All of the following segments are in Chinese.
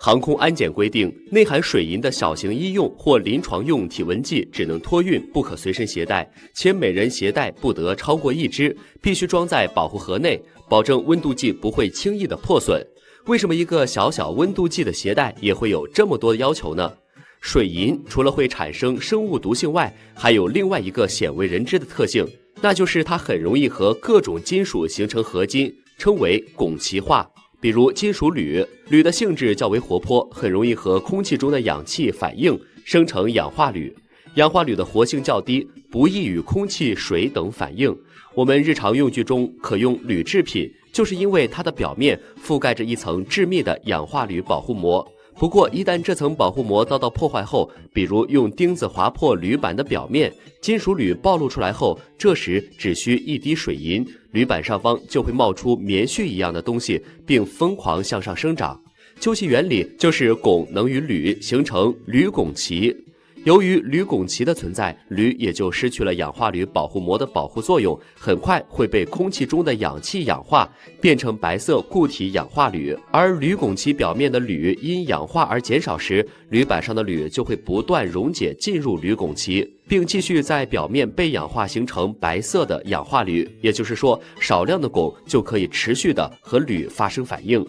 航空安检规定，内含水银的小型医用或临床用体温计只能托运，不可随身携带，且每人携带不得超过1支，必须装在保护盒内，保证温度计不会轻易的破损。为什么一个小小温度计的携带也会有这么多的要求呢？水银除了会产生生物毒性外，还有另外一个鲜为人知的特性，那就是它很容易和各种金属形成合金，称为汞齐化。比如金属铝，铝的性质较为活泼，很容易和空气中的氧气反应，生成氧化铝。氧化铝的活性较低，不易与空气、水等反应。我们日常用具中可用铝制品，就是因为它的表面覆盖着一层致密的氧化铝保护膜。不过，一旦这层保护膜遭到破坏后，比如用钉子划破铝板的表面，金属铝暴露出来后，这时只需一滴水银，铝板上方就会冒出棉絮一样的东西，并疯狂向上生长。究其原理，就是汞能与铝形成铝汞齐。由于铝汞齐的存在，铝也就失去了氧化铝保护膜的保护作用，很快会被空气中的氧气氧化，变成白色固体氧化铝。而铝汞齐表面的铝因氧化而减少时，铝板上的铝就会不断溶解进入铝汞齐，并继续在表面被氧化形成白色的氧化铝。也就是说，少量的汞就可以持续的和铝发生反应。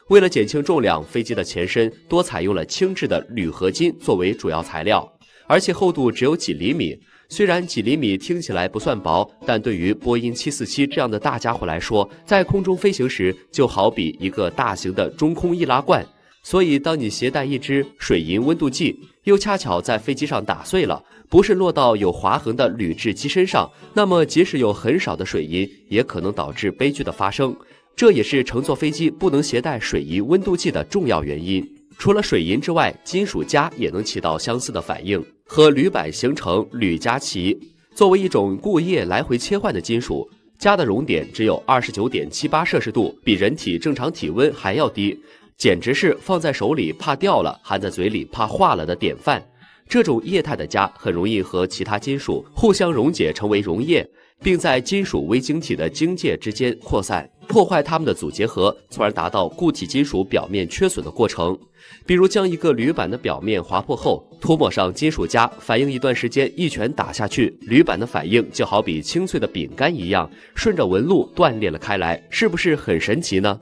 为了减轻重量，飞机的前身多采用了轻质的铝合金作为主要材料，而且厚度只有几厘米。虽然几厘米听起来不算薄，但对于波音747这样的大家伙来说，在空中飞行时就好比一个大型的中空易拉罐。所以当你携带一只水银温度计，又恰巧在飞机上打碎了，不是落到有划痕的铝制机身上，那么即使有很少的水银，也可能导致悲剧的发生。这也是乘坐飞机不能携带水银温度计的重要原因。除了水银之外，金属镓也能起到相似的反应，和铝板形成铝镓齐。作为一种固液来回切换的金属，镓的熔点只有29.78摄氏度，比人体正常体温还要低，简直是放在手里怕掉了，含在嘴里怕化了的典范。这种液态的镓很容易和其他金属互相溶解成为溶液，并在金属微晶体的晶界之间扩散，破坏它们的组结合，从而达到固体金属表面缺损的过程。比如将一个铝板的表面划破后，涂抹上金属镓，反应一段时间，一拳打下去，铝板的反应就好比清脆的饼干一样，顺着纹路断裂了开来，是不是很神奇呢？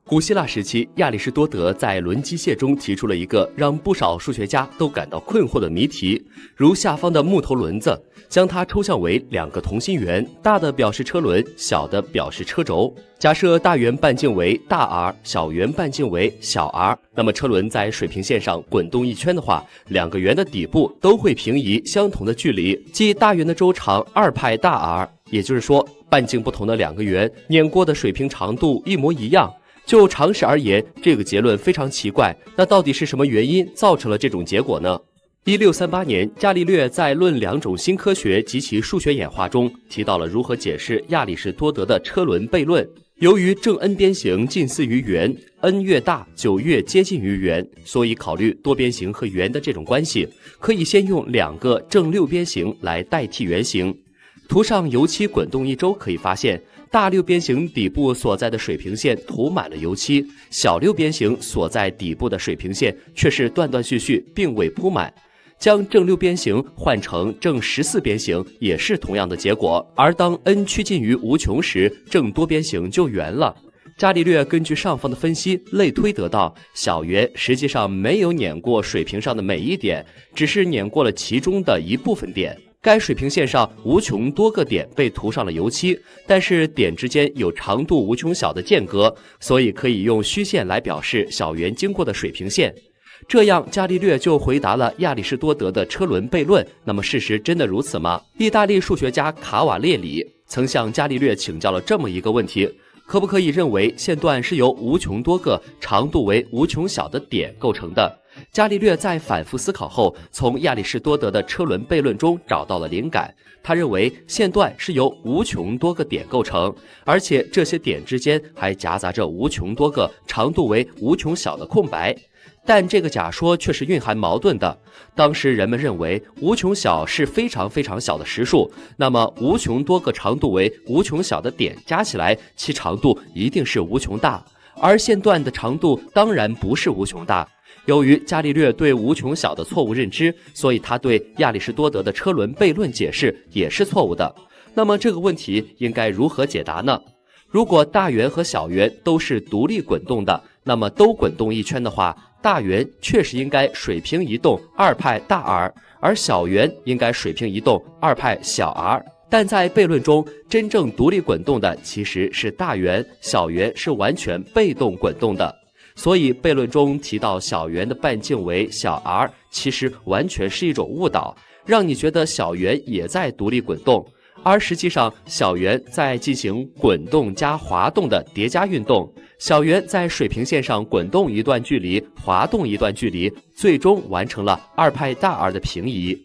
古希腊时期，亚里士多德在论机械中提出了一个让不少数学家都感到困惑的谜题，如下方的木头轮子，将它抽象为2个同心圆，大的表示车轮，小的表示车轴。假设大圆半径为大 R， 小圆半径为小 r， 那么车轮在水平线上滚动一圈的话，2个圆的底部都会平移相同的距离，即大圆的周长2派大 r， 也就是说，半径不同的2个圆碾过的水平长度一模一样。就常识而言，这个结论非常奇怪。那到底是什么原因造成了这种结果呢？1638年，伽利略在《论2种新科学及其数学演化》中提到了如何解释亚里士多德的车轮悖论。由于正 n 边形近似于圆 ，n 越大就越接近于圆，所以考虑多边形和圆的这种关系，可以先用2个正六边形来代替圆形。图上油漆滚动一周，可以发现大六边形底部所在的水平线涂满了油漆，小六边形所在底部的水平线却是断断续续，并未铺满。将正六边形换成正14边形也是同样的结果，而当 n 趋近于无穷时，正多边形就圆了。伽利略根据上方的分析，类推得到小圆实际上没有碾过水平上的每一点，只是碾过了其中的一部分点。该水平线上无穷多个点被涂上了油漆，但是点之间有长度无穷小的间隔，所以可以用虚线来表示小圆经过的水平线。这样，伽利略就回答了亚里士多德的车轮悖论。那么，事实真的如此吗？意大利数学家卡瓦列里曾向伽利略请教了这么一个问题：可不可以认为线段是由无穷多个长度为无穷小的点构成的？伽利略在反复思考后，从亚里士多德的车轮悖论中找到了灵感。他认为线段是由无穷多个点构成，而且这些点之间还夹杂着无穷多个长度为无穷小的空白。但这个假说却是蕴含矛盾的。当时人们认为无穷小是非常非常小的实数，那么无穷多个长度为无穷小的点加起来，其长度一定是无穷大，而线段的长度当然不是无穷大。由于伽利略对无穷小的错误认知，所以他对亚里士多德的车轮悖论解释也是错误的。那么这个问题应该如何解答呢？如果大圆和小圆都是独立滚动的，那么都滚动一圈的话，大圆确实应该水平移动2派大 r， 而小圆应该水平移动2派小 r。但在悖论中，真正独立滚动的其实是大圆，小圆是完全被动滚动的。所以悖论中提到小圆的半径为小 r， 其实完全是一种误导，让你觉得小圆也在独立滚动。而实际上，小圆在进行滚动加滑动的叠加运动，小圆在水平线上滚动一段距离，滑动一段距离，最终完成了2派大 r 的平移。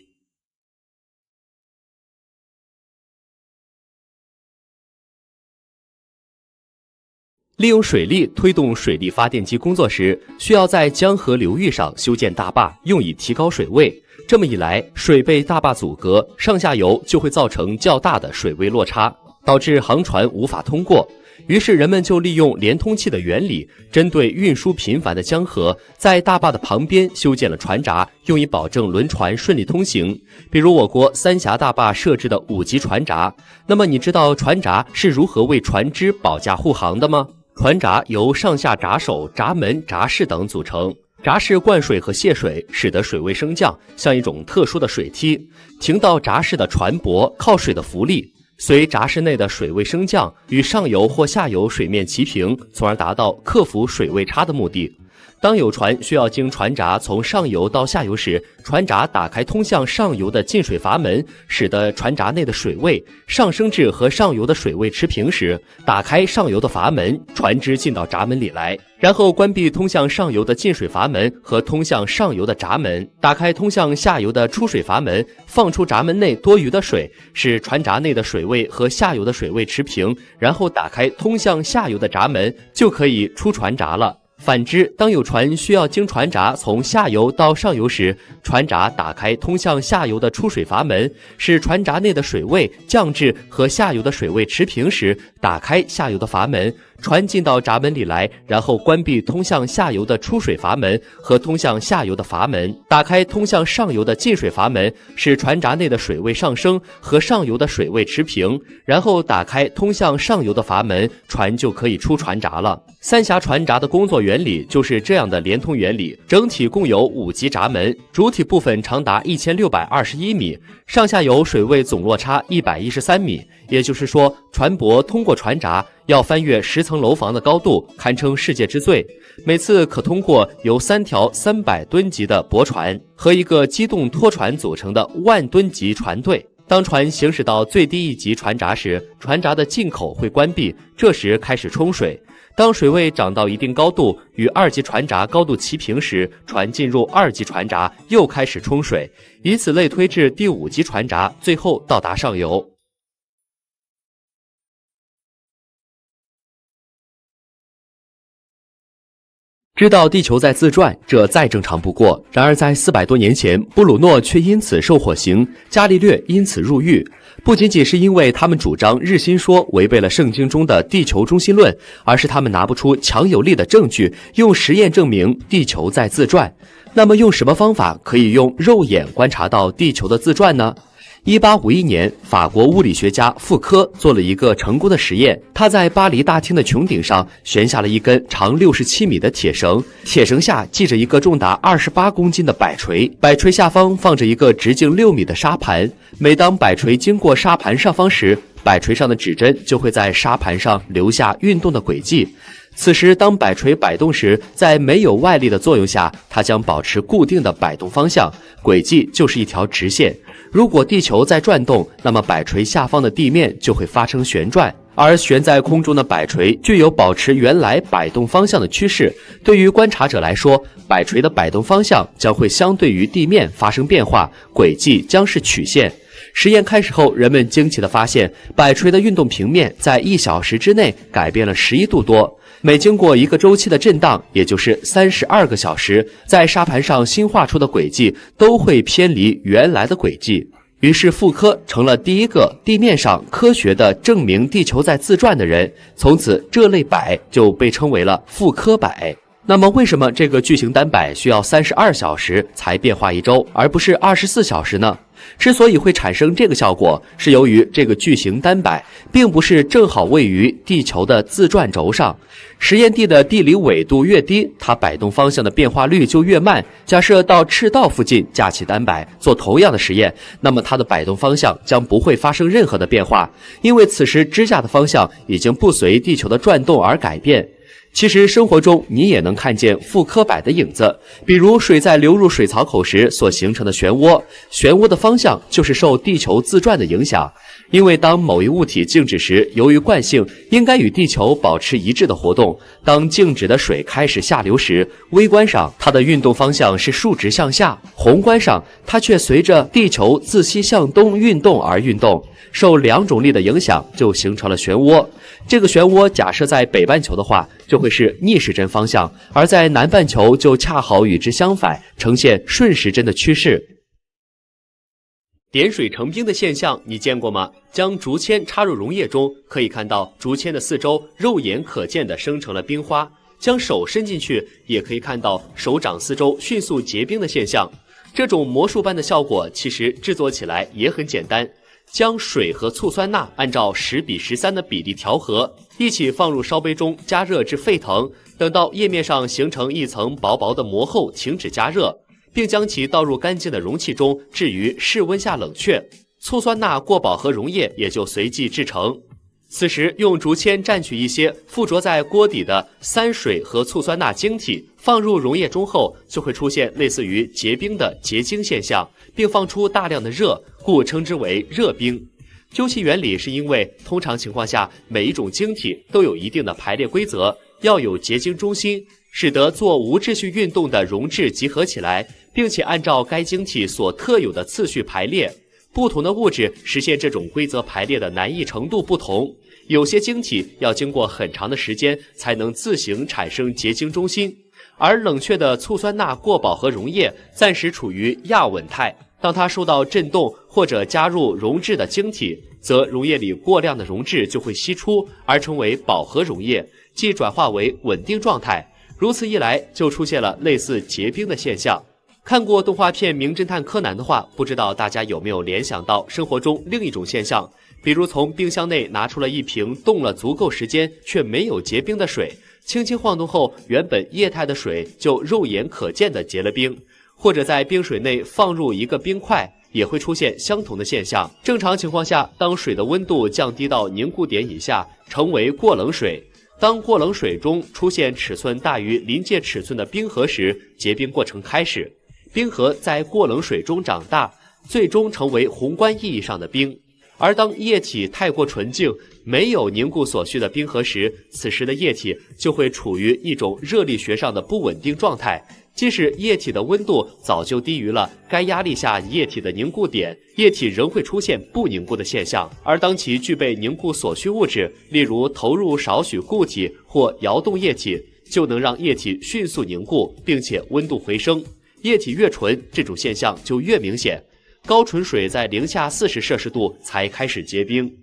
利用水力推动水力发电机工作时，需要在江河流域上修建大坝，用以提高水位。这么一来，水被大坝阻隔，上下游就会造成较大的水位落差，导致航船无法通过。于是人们就利用连通器的原理，针对运输频繁的江河，在大坝的旁边修建了船闸，用以保证轮船顺利通行。比如我国三峡大坝设置的5级船闸。那么你知道船闸是如何为船只保驾护航的吗？船闸由上下闸手、闸门、闸室等组成。闸室灌水和泄水，使得水位升降，像一种特殊的水梯。停到闸室的船舶靠水的浮力，随闸室内的水位升降，与上游或下游水面齐平，从而达到克服水位差的目的。当有船需要经船闸从上游到下游时，船闸打开通向上游的进水阀门，使得船闸内的水位上升至和上游的水位持平时，打开上游的阀门，船只进到闸门里来，然后关闭通向上游的进水阀门和通向上游的闸门，打开通向下游的出水阀门，放出闸门内多余的水，使船闸内的水位和下游的水位持平，然后打开通向下游的闸门，就可以出船闸了。反之，当有船需要经船闸从下游到上游时，船闸打开通向下游的出水阀门，使船闸内的水位降至和下游的水位持平时，打开下游的阀门，船进到闸门里来，然后关闭通向下游的出水阀门和通向下游的阀门，打开通向上游的进水阀门，使船闸内的水位上升和上游的水位持平，然后打开通向上游的阀门，船就可以出船闸了。三峡船闸的工作原理就是这样的连通原理，整体共有5级闸门，主体部分长达1621米，上下游水位总落差113米，也就是说，船舶通过船闸要翻越10层楼房的高度，堪称世界之最。每次可通过由3条300吨级的驳船和一个机动拖船组成的10000吨级船队。当船行驶到最低一级船闸时，船闸的进口会关闭，这时开始冲水。当水位涨到一定高度，与2级船闸高度齐平时，船进入2级船闸，又开始冲水，以此类推至第5级船闸，最后到达上游。知道地球在自转，这再正常不过。然而在400多年前，布鲁诺却因此受火刑，伽利略因此入狱。不仅仅是因为他们主张日心说违背了圣经中的地球中心论，而是他们拿不出强有力的证据，用实验证明地球在自转。那么用什么方法可以用肉眼观察到地球的自转呢？1851年，法国物理学家傅科做了一个成功的实验。他在巴黎大厅的穹顶上悬下了一根长67米的铁绳，铁绳下系着一个重达28公斤的摆锤，摆锤下方放着一个直径6米的沙盘。每当摆锤经过沙盘上方时，摆锤上的指针就会在沙盘上留下运动的轨迹。此时当摆锤摆动时，在没有外力的作用下，它将保持固定的摆动方向，轨迹就是一条直线。如果地球在转动，那么摆锤下方的地面就会发生旋转，而悬在空中的摆锤具有保持原来摆动方向的趋势。对于观察者来说，摆锤的摆动方向将会相对于地面发生变化，轨迹将是曲线。实验开始后，人们惊奇地发现，摆锤的运动平面在1小时之内改变了11度多。每经过一个周期的震荡，也就是32个小时，在沙盘上新画出的轨迹都会偏离原来的轨迹。于是傅科成了第一个地面上科学地证明地球在自转的人，从此这类摆就被称为了傅科摆。那么为什么这个巨型单摆需要32小时才变化一周，而不是24小时呢？之所以会产生这个效果，是由于这个巨型单摆并不是正好位于地球的自转轴上，实验地的地理纬度越低，它摆动方向的变化率就越慢。假设到赤道附近架起单摆做同样的实验，那么它的摆动方向将不会发生任何的变化，因为此时支架的方向已经不随地球的转动而改变。其实生活中你也能看见傅科摆的影子，比如水在流入水槽口时所形成的漩涡，漩涡的方向就是受地球自转的影响。因为当某一物体静止时，由于惯性应该与地球保持一致的活动，当静止的水开始下流时，微观上它的运动方向是竖直向下，宏观上它却随着地球自西向东运动而运动，受两种力的影响就形成了漩涡。这个漩涡假设在北半球的话，就会是逆时针方向，而在南半球就恰好与之相反，呈现顺时针的趋势。点水成冰的现象你见过吗？将竹签插入溶液中，可以看到竹签的四周肉眼可见地生成了冰花，将手伸进去也可以看到手掌四周迅速结冰的现象。这种魔术般的效果其实制作起来也很简单，将水和醋酸钠按照10:13的比例调和，一起放入烧杯中加热至沸腾，等到液面上形成一层薄薄的膜后停止加热，并将其倒入干净的容器中置于室温下冷却，醋酸钠过饱和溶液也就随即制成。此时用竹签蘸取一些附着在锅底的3水和醋酸钠晶体，放入溶液中后，就会出现类似于结冰的结晶现象，并放出大量的热，故称之为热冰。究其原理，是因为通常情况下，每一种晶体都有一定的排列规则，要有结晶中心，使得做无秩序运动的溶质集合起来，并且按照该晶体所特有的次序排列。不同的物质实现这种规则排列的难易程度不同，有些晶体要经过很长的时间才能自行产生结晶中心，而冷却的醋酸钠过饱和溶液暂时处于亚稳态，当它受到震动或者加入溶质的晶体，则溶液里过量的溶质就会析出，而成为饱和溶液，即转化为稳定状态。如此一来，就出现了类似结冰的现象。看过动画片《名侦探柯南》的话，不知道大家有没有联想到生活中另一种现象，比如从冰箱内拿出了一瓶冻了足够时间却没有结冰的水，轻轻晃动后，原本液态的水就肉眼可见的结了冰，或者在冰水内放入一个冰块，也会出现相同的现象。正常情况下，当水的温度降低到凝固点以下，成为过冷水。当过冷水中出现尺寸大于临界尺寸的冰核时，结冰过程开始。冰核在过冷水中长大，最终成为宏观意义上的冰。而当液体太过纯净，没有凝固所需的冰核时，此时的液体就会处于一种热力学上的不稳定状态。即使液体的温度早就低于了该压力下液体的凝固点，液体仍会出现不凝固的现象。而当其具备凝固所需物质，例如投入少许固体或摇动液体，就能让液体迅速凝固，并且温度回升。液体越纯，这种现象就越明显。高纯水在-40摄氏度才开始结冰。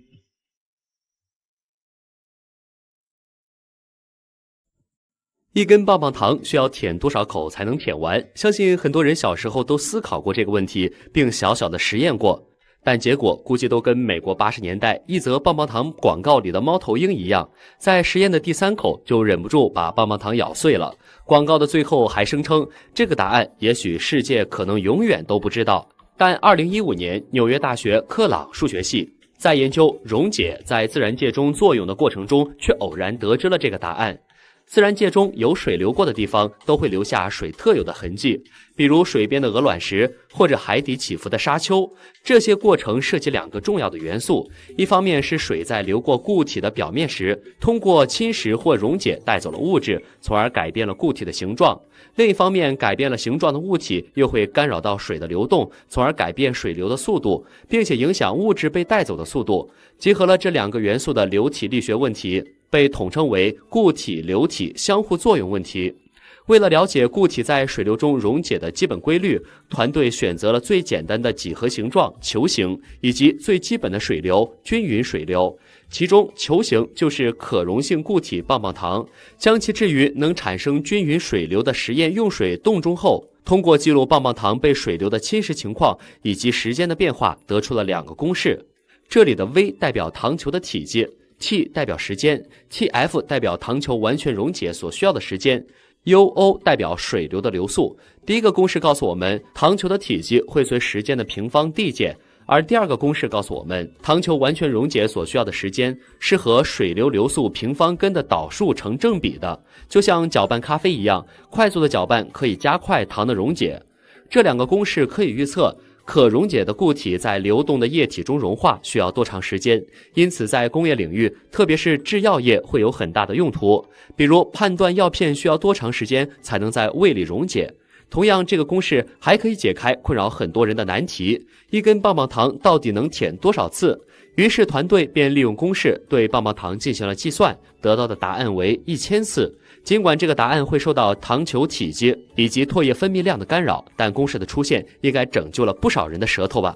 一根棒棒糖需要舔多少口才能舔完？相信很多人小时候都思考过这个问题，并小小的实验过，但结果估计都跟美国80年代一则棒棒糖广告里的猫头鹰一样，在实验的第3口就忍不住把棒棒糖咬碎了。广告的最后还声称，这个答案也许世界可能永远都不知道。但2015年，纽约大学克朗数学系在研究溶解在自然界中作用的过程中，却偶然得知了这个答案。自然界中有水流过的地方都会留下水特有的痕迹，比如水边的鹅卵石或者海底起伏的沙丘。这些过程涉及两个重要的元素，一方面是水在流过固体的表面时，通过侵蚀或溶解带走了物质，从而改变了固体的形状；另一方面，改变了形状的物体又会干扰到水的流动，从而改变水流的速度，并且影响物质被带走的速度。结合了这两个元素的流体力学问题，被统称为固体流体相互作用问题。为了了解固体在水流中溶解的基本规律，团队选择了最简单的几何形状球形，以及最基本的水流均匀水流。其中球形就是可溶性固体棒棒糖，将其置于能产生均匀水流的实验用水洞中后，通过记录棒棒糖被水流的侵蚀情况以及时间的变化，得出了两个公式。这里的 V 代表糖球的体积， T 代表时间， TF 代表糖球完全溶解所需要的时间， UO 代表水流的流速。第一个公式告诉我们，糖球的体积会随时间的平方递减，而第二个公式告诉我们，糖球完全溶解所需要的时间是和水流流速平方根的导数成正比的。就像搅拌咖啡一样，快速的搅拌可以加快糖的溶解。这两个公式可以预测可溶解的固体在流动的液体中融化需要多长时间，因此在工业领域，特别是制药业会有很大的用途，比如判断药片需要多长时间才能在胃里溶解。同样，这个公式还可以解开困扰很多人的难题：一根棒棒糖到底能舔多少次？于是团队便利用公式对棒棒糖进行了计算，得到的答案为1000次。尽管这个答案会受到糖球体积以及唾液分泌量的干扰，但公式的出现应该拯救了不少人的舌头吧。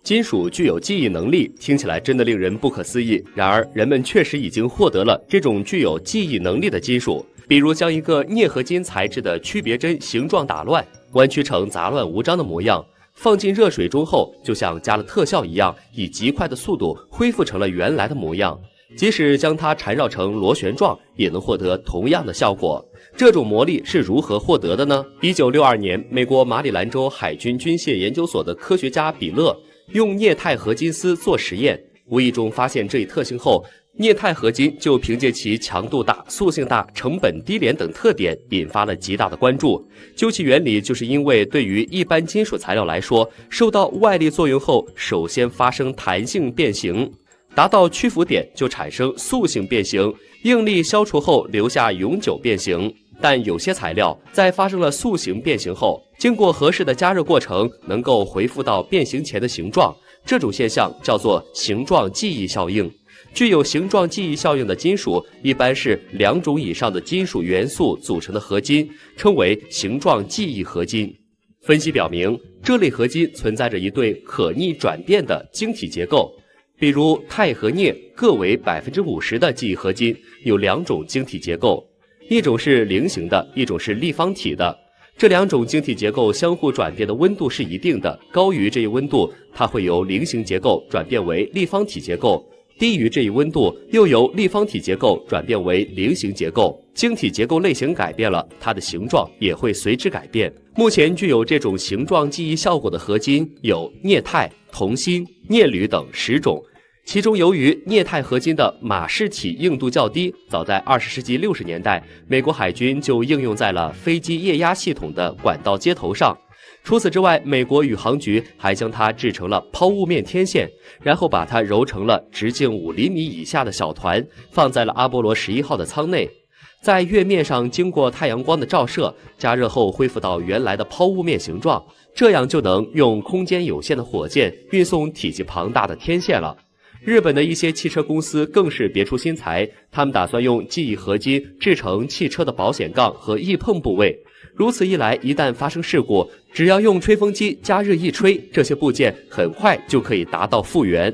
金属具有记忆能力，听起来真的令人不可思议。然而，人们确实已经获得了这种具有记忆能力的金属，比如将一个镍合金材质的曲别针形状打乱，弯曲成杂乱无章的模样，放进热水中后，就像加了特效一样，以极快的速度恢复成了原来的模样。即使将它缠绕成螺旋状，也能获得同样的效果。这种魔力是如何获得的呢？1962年，美国马里兰州海军军械研究所的科学家比勒用镍钛合金丝做实验，无意中发现这一特性后，镍钛合金就凭借其强度大、塑性大、成本低廉等特点引发了极大的关注。究其原理，就是因为对于一般金属材料来说，受到外力作用后，首先发生弹性变形，达到屈服点就产生塑性变形，应力消除后留下永久变形。但有些材料在发生了塑形变形后，经过合适的加热过程，能够恢复到变形前的形状。这种现象叫做形状记忆效应。具有形状记忆效应的金属一般是2种以上的金属元素组成的合金，称为形状记忆合金。分析表明，这类合金存在着一对可逆转变的晶体结构，比如钛和镍各为50%的记忆合金，有2种晶体结构，一种是菱形的，一种是立方体的。这2种晶体结构相互转变的温度是一定的，高于这一温度，它会由菱形结构转变为立方体结构，低于这一温度，又由立方体结构转变为菱形结构。晶体结构类型改变了，它的形状也会随之改变。目前具有这种形状记忆效果的合金有镍钛、铜锌、镍铝等10种。其中，由于镍钛合金的马氏体硬度较低，早在20世纪60年代，美国海军就应用在了飞机液压系统的管道接头上。除此之外，美国宇航局还将它制成了抛物面天线，然后把它揉成了直径5厘米以下的小团，放在了阿波罗11号的舱内，在月面上经过太阳光的照射，加热后恢复到原来的抛物面形状，这样就能用空间有限的火箭运送体积庞大的天线了。日本的一些汽车公司更是别出心裁，他们打算用记忆合金制成汽车的保险杠和翼碰部位。如此一来，一旦发生事故，只要用吹风机加热一吹，这些部件很快就可以达到复原。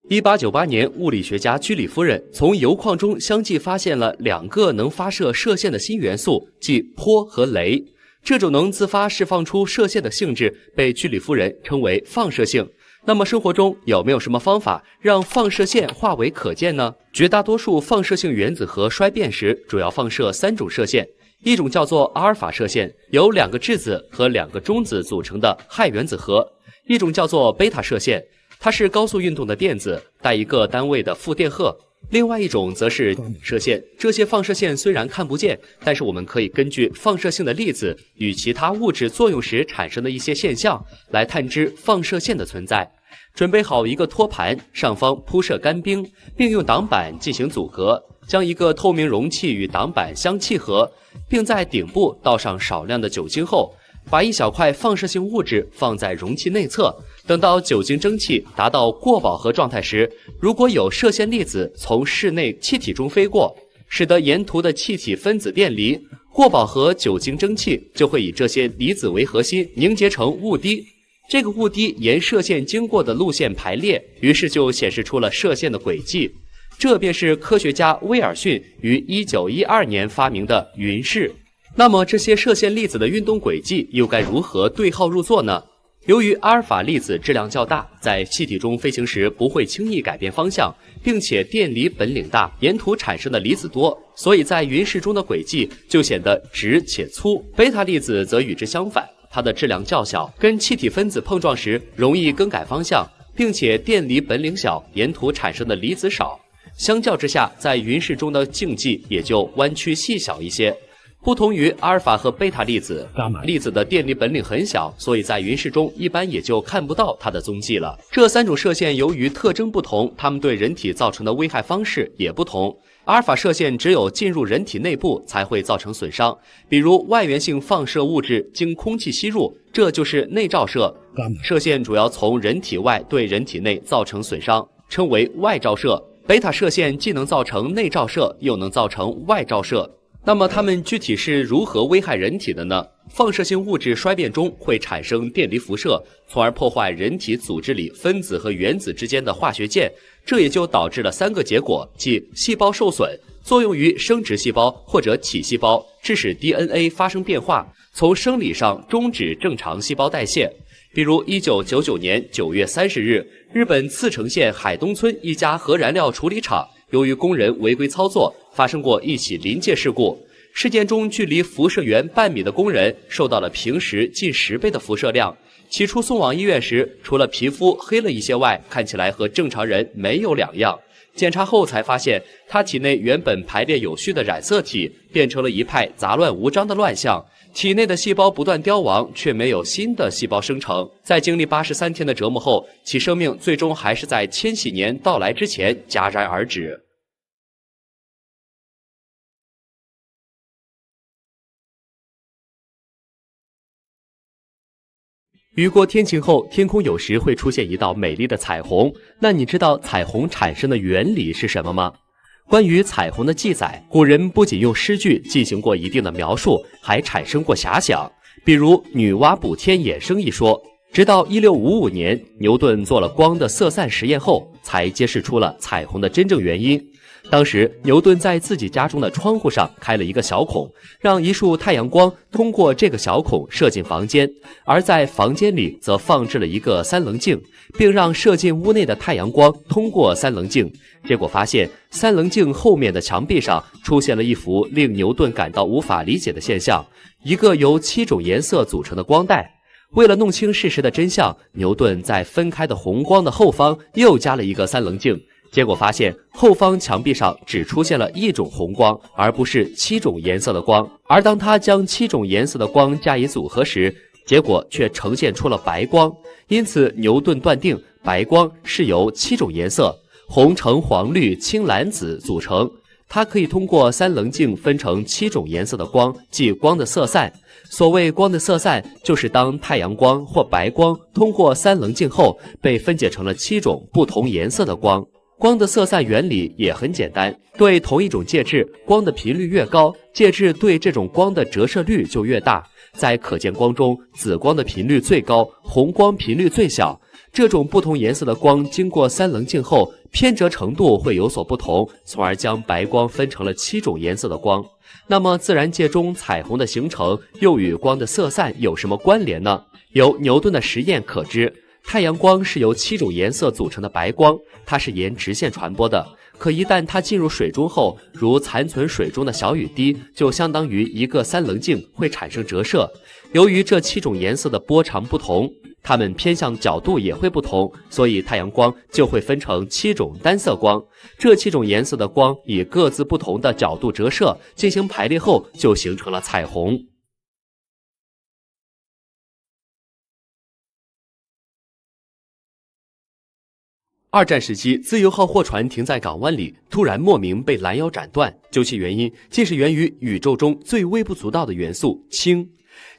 1898年，物理学家居里夫人从铀矿中相继发现了2个能发射射线的新元素，即钋和镭。这种能自发释放出射线的性质被居里夫人称为放射性。那么生活中有没有什么方法让放射线化为可见呢？绝大多数放射性原子核衰变时主要放射3种射线，一种叫做阿尔法射线，由2个质子和2个中子组成的氦原子核；一种叫做贝塔射线，它是高速运动的电子，带一个单位的负电荷。另外一种则是射线，这些放射线虽然看不见，但是我们可以根据放射性的粒子与其他物质作用时产生的一些现象来探知放射线的存在。准备好一个托盘，上方铺设干冰，并用挡板进行阻隔，将一个透明容器与挡板相契合，并在顶部倒上少量的酒精后，把一小块放射性物质放在容器内侧。等到酒精蒸汽达到过饱和状态时，如果有射线粒子从室内气体中飞过，使得沿途的气体分子电离，过饱和酒精蒸汽就会以这些离子为核心凝结成雾滴。这个雾滴沿射线经过的路线排列，于是就显示出了射线的轨迹。这便是科学家威尔逊于1912年发明的云式。那么这些射线粒子的运动轨迹又该如何对号入座呢？由于阿尔法粒子质量较大，在气体中飞行时不会轻易改变方向，并且电离本领大，沿途产生的离子多，所以在云式中的轨迹就显得直且粗。贝塔粒子则与之相反，它的质量较小，跟气体分子碰撞时容易更改方向，并且电离本领小，沿途产生的离子少。相较之下，在云式中的径迹也就弯曲细小一些。不同于阿尔法和贝塔粒子，伽马粒子的电离本领很小，所以在云式中一般也就看不到它的踪迹了。这3种射线由于特征不同，它们对人体造成的危害方式也不同。阿尔法射线只有进入人体内部才会造成损伤，比如外源性放射物质经空气吸入，这就是内照射。射线主要从人体外对人体内造成损伤，称为外照射。贝塔射线既能造成内照射，又能造成外照射。那么它们具体是如何危害人体的呢？放射性物质衰变中会产生电离辐射，从而破坏人体组织里分子和原子之间的化学键，这也就导致了3个结果，即细胞受损，作用于生殖细胞或者体细胞，致使 DNA 发生变化，从生理上终止正常细胞代谢。比如1999年9月30日，日本茨城县海东村一家核燃料处理厂，由于工人违规操作，发生过一起临界事故。事件中，距离辐射源半米的工人受到了平时近10倍的辐射量。起初送往医院时，除了皮肤黑了一些外，看起来和正常人没有两样。检查后才发现，他体内原本排列有序的染色体变成了一派杂乱无章的乱象，体内的细胞不断凋亡，却没有新的细胞生成。在经历83天的折磨后，其生命最终还是在千禧年到来之前戛然而止。雨过天晴后，天空有时会出现一道美丽的彩虹。那你知道彩虹产生的原理是什么吗？关于彩虹的记载，古人不仅用诗句进行过一定的描述，还产生过遐想。比如女娲补天衍生一说，直到1655年，牛顿做了光的色散实验后，才揭示出了彩虹的真正原因。当时牛顿在自己家中的窗户上开了一个小孔，让一束太阳光通过这个小孔射进房间，而在房间里则放置了一个三棱镜，并让射进屋内的太阳光通过三棱镜。结果发现三棱镜后面的墙壁上出现了一幅令牛顿感到无法理解的现象，一个由7种颜色组成的光带。为了弄清事实的真相，牛顿在分开的红光的后方又加了一个三棱镜，结果发现后方墙壁上只出现了1种红光，而不是7种颜色的光。而当他将7种颜色的光加以组合时，结果却呈现出了白光。因此牛顿断定白光是由7种颜色红、橙、黄、绿、青、蓝、紫组成。它可以通过三棱镜分成7种颜色的光，即光的色散。所谓光的色散，就是当太阳光或白光通过三棱镜后，被分解成了7种不同颜色的光。光的色散原理也很简单，对同一种介质，光的频率越高，介质对这种光的折射率就越大。在可见光中，紫光的频率最高，红光频率最小。这种不同颜色的光经过三棱镜后，偏折程度会有所不同，从而将白光分成了7种颜色的光。那么自然界中彩虹的形成又与光的色散有什么关联呢？由牛顿的实验可知，太阳光是由7种颜色组成的白光，它是沿直线传播的。可一旦它进入水中后，如残存水中的小雨滴，就相当于一个3棱镜，会产生折射。由于这7种颜色的波长不同，它们偏向角度也会不同，所以太阳光就会分成7种单色光。这7种颜色的光以各自不同的角度折射，进行排列后，就形成了彩虹。二战时期，自由号货船停在港湾里，突然莫名被拦腰斩断，究其原因，竟是源于宇宙中最微不足道的元素氢。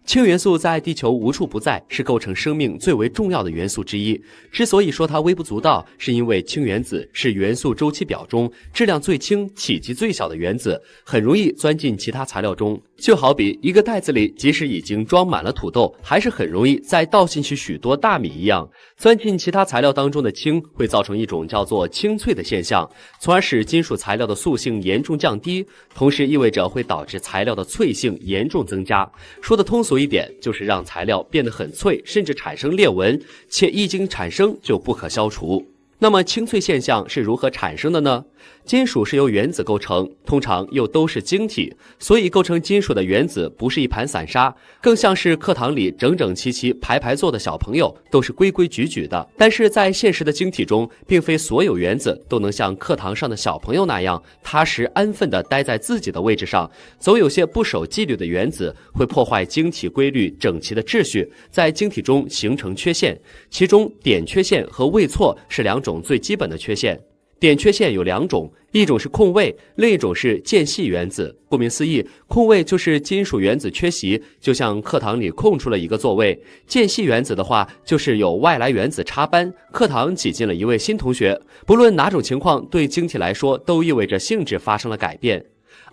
氢元素在地球无处不在，是构成生命最为重要的元素之一。之所以说它微不足道，是因为氢原子是元素周期表中质量最轻、体积最小的原子，很容易钻进其他材料中。就好比一个袋子里，即使已经装满了土豆，还是很容易再倒进去许多大米一样。钻进其他材料当中的氢会造成一种叫做清脆的现象，从而使金属材料的塑性严重降低，同时意味着会导致材料的脆性严重增加。说的通俗一点，就是让材料变得很脆，甚至产生裂纹，且一经产生就不可消除。那么清脆现象是如何产生的呢？金属是由原子构成，通常又都是晶体，所以构成金属的原子不是一盘散沙，更像是课堂里整整齐齐排排坐的小朋友，都是规规矩矩的。但是在现实的晶体中，并非所有原子都能像课堂上的小朋友那样踏实安分地待在自己的位置上，总有些不守纪律的原子会破坏晶体规律整齐的秩序，在晶体中形成缺陷，其中点缺陷和位错是2种最基本的缺陷。点缺陷有2种，一种是空位，另一种是间隙原子。顾名思义，空位就是金属原子缺席，就像课堂里空出了一个座位；间隙原子的话，就是有外来原子插班，课堂挤进了一位新同学。不论哪种情况，对晶体来说都意味着性质发生了改变。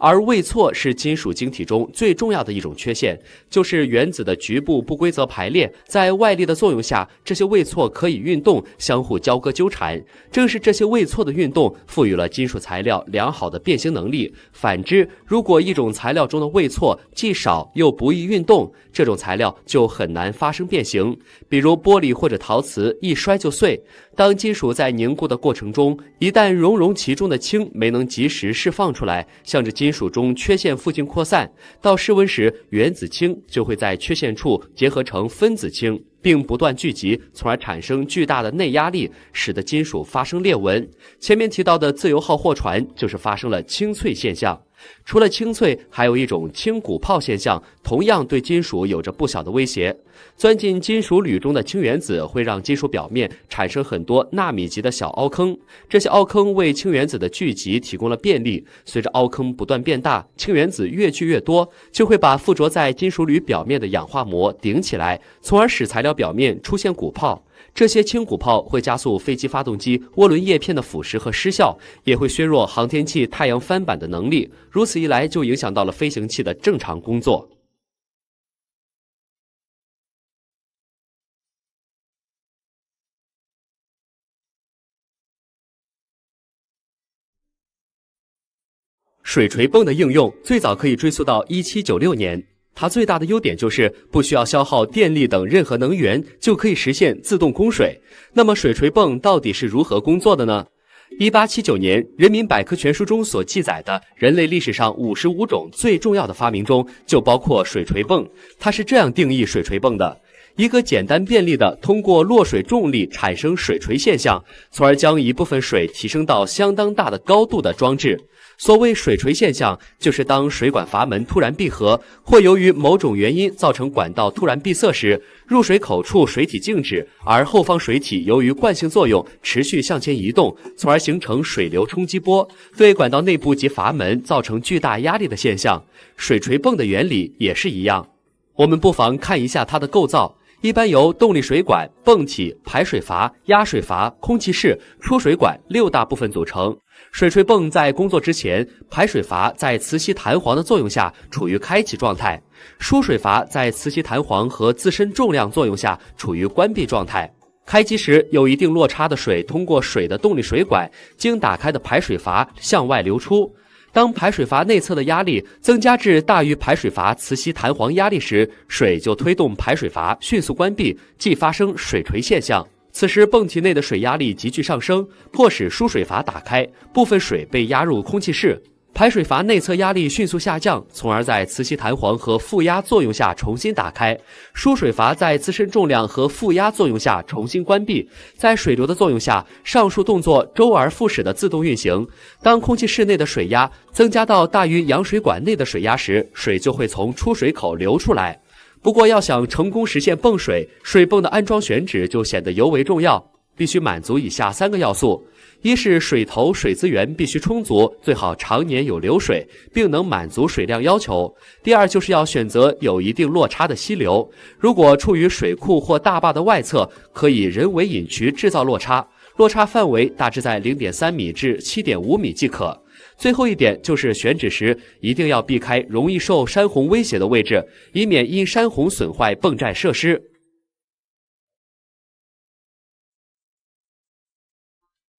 而位错是金属晶体中最重要的一种缺陷，就是原子的局部不规则排列，在外力的作用下，这些位错可以运动，相互交割纠缠。正是这些位错的运动，赋予了金属材料良好的变形能力。反之，如果一种材料中的位错既少又不易运动，这种材料就很难发生变形。比如玻璃或者陶瓷，一摔就碎。当金属在凝固的过程中，一旦熔其中的氢没能及时释放出来，向着金属中缺陷附近扩散，到室温时，原子氢就会在缺陷处结合成分子氢，并不断聚集，从而产生巨大的内压力，使得金属发生裂纹。前面提到的自由号货船就是发生了清脆现象。除了清脆，还有一种氢鼓泡现象，同样对金属有着不小的威胁。钻进金属铝中的氢原子会让金属表面产生很多纳米级的小凹坑，这些凹坑为氢原子的聚集提供了便利。随着凹坑不断变大，氢原子越聚越多，就会把附着在金属铝表面的氧化膜顶起来，从而使材料表面出现鼓泡。这些氢鼓泡会加速飞机发动机涡轮叶片的腐蚀和失效，也会削弱航天器太阳翻板的能力，如此一来就影响到了飞行器的正常工作。水锤泵的应用最早可以追溯到1796年，它最大的优点就是不需要消耗电力等任何能源，就可以实现自动供水。那么水锤泵到底是如何工作的呢？1879年，《人民百科全书》中所记载的人类历史上55种最重要的发明中，就包括水锤泵。它是这样定义水锤泵的：一个简单便利的通过落水重力产生水锤现象，从而将一部分水提升到相当大的高度的装置。所谓水锤现象，就是当水管阀门突然闭合，或由于某种原因造成管道突然闭塞时，入水口处水体静止，而后方水体由于惯性作用持续向前移动，从而形成水流冲击波，对管道内部及阀门造成巨大压力的现象。水锤泵的原理也是一样。我们不妨看一下它的构造。一般由动力水管、泵体、排水阀、压水阀、空气室、出水管6大部分组成。水锤泵在工作之前，排水阀在磁吸弹簧的作用下处于开启状态，输水阀在磁吸弹簧和自身重量作用下处于关闭状态。开机时，有一定落差的水通过水的动力水管经打开的排水阀向外流出。当排水阀内侧的压力增加至大于排水阀磁吸弹簧压力时，水就推动排水阀迅速关闭，即发生水锤现象。此时泵体内的水压力急剧上升，迫使输水阀打开，部分水被压入空气室。排水阀内侧压力迅速下降，从而在磁吸弹簧和负压作用下重新打开。输水阀在自身重量和负压作用下重新关闭。在水流的作用下，上述动作周而复始的自动运行。当空气室内的水压增加到大于扬水管内的水压时，水就会从出水口流出来。不过，要想成功实现泵水，水泵的安装选址就显得尤为重要，必须满足以下3个要素。一是水头水资源必须充足，最好常年有流水，并能满足水量要求。第二就是要选择有一定落差的溪流，如果处于水库或大坝的外侧，可以人为引渠制造落差，落差范围大致在 0.3 米至 7.5 米即可。最后一点就是选址时一定要避开容易受山洪威胁的位置，以免因山洪损坏泵站设施。